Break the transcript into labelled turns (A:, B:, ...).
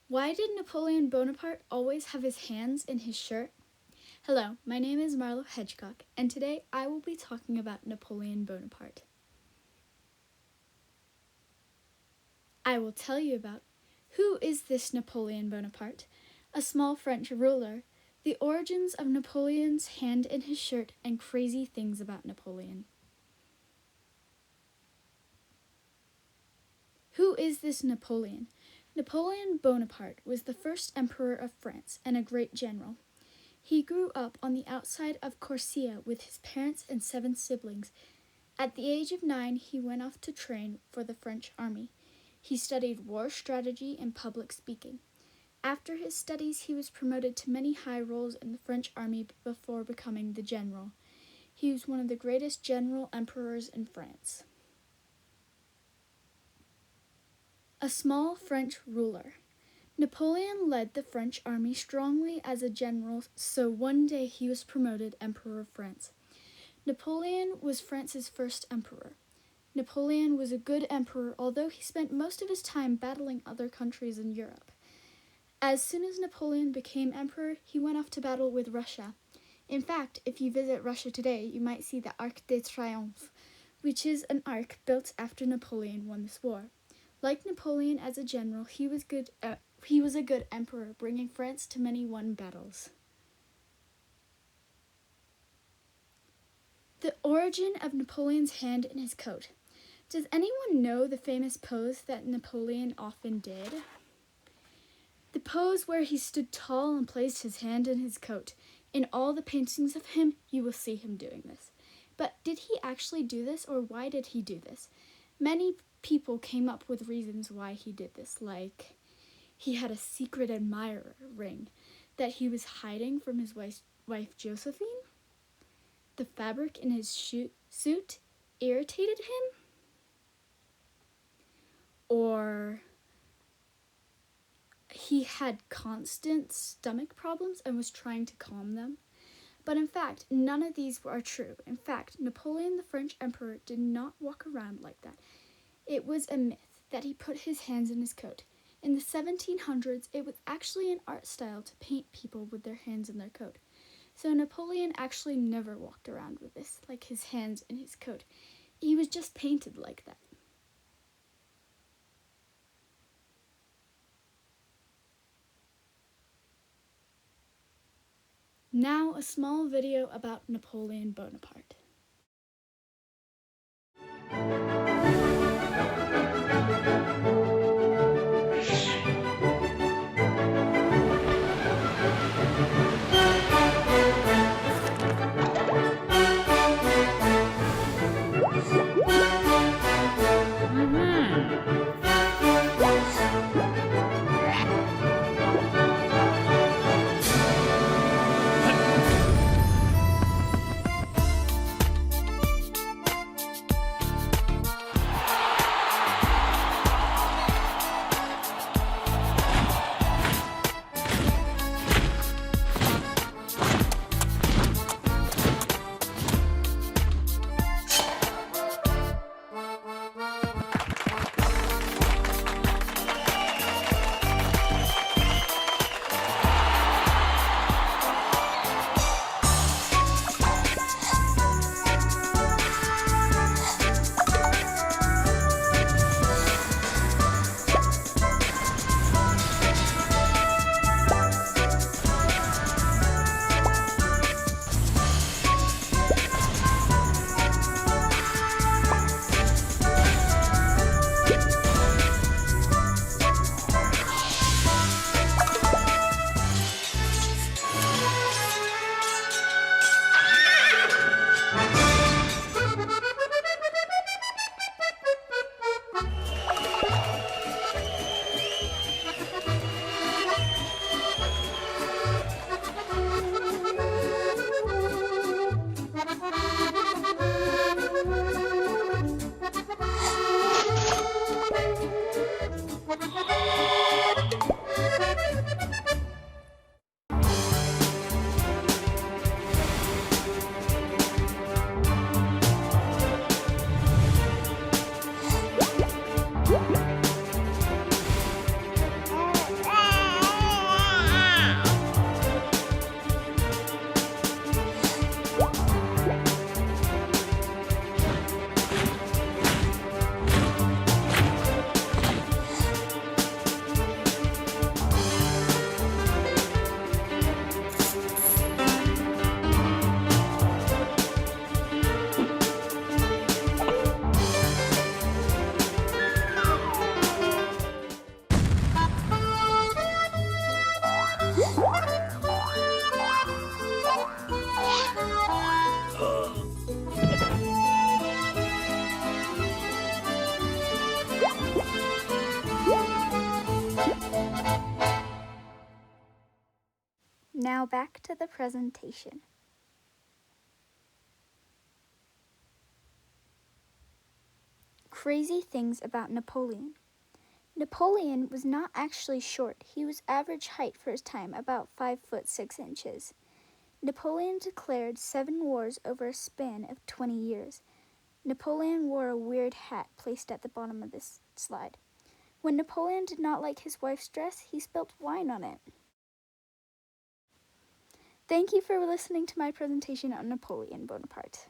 A: Why did Napoleon Bonaparte always have his hands in his shirt? Hello, my name is Marlo Hedgecock, and today I will be talking about Napoleon Bonaparte. I will tell you about who is this Napoleon Bonaparte, a small French ruler, the origins of Napoleon's hand in his shirt, and crazy things about Napoleon. Who is this Napoleon? Napoleon Bonaparte was the first emperor of France and a great general. He grew up on the outside of Corsica with his parents and 7 siblings. At the age of 9, he went off to train for the French army. He studied war strategy and public speaking. After his studies, he was promoted to many high roles in the French army before becoming the general. He was one of the greatest general emperors in France. A small French ruler. Napoleon led the French army strongly as a general, so one day he was promoted Emperor of France. Napoleon was France's first emperor. Napoleon was a good emperor, although he spent most of his time battling other countries in Europe. As soon as Napoleon became emperor, he went off to battle with Russia. In fact, if you visit Russia today, you might see the Arc de Triomphe, which is an arc built after Napoleon won this war. Like Napoleon as a general, he was a good emperor, bringing France to many won battles. The origin of Napoleon's hand in his coat. Does anyone know the famous pose that Napoleon often did? The pose where he stood tall and placed his hand in his coat. In all the paintings of him, you will see him doing this. But did he actually do this, or why did he do this? Many people came up with reasons why he did this, like he had a secret admirer ring that he was hiding from his wife Josephine. The fabric in his suit irritated him. Or he had constant stomach problems and was trying to calm them. But in fact, none of these are true. In fact, Napoleon, the French emperor, did not walk around like that. It was a myth that he put his hands in his coat. In the 1700s, it was actually an art style to paint people with their hands in their coat. So Napoleon actually never walked around with this, like his hands in his coat. He was just painted like that. Now a small video about Napoleon Bonaparte. Now back to the presentation. Crazy things about Napoleon. Napoleon was not actually short. He was average height for his time, about 5 foot 6 inches. Napoleon declared 7 wars over a span of 20 years. Napoleon wore a weird hat placed at the bottom of this slide. When Napoleon did not like his wife's dress, he spilt wine on it. Thank you for listening to my presentation on Napoleon Bonaparte.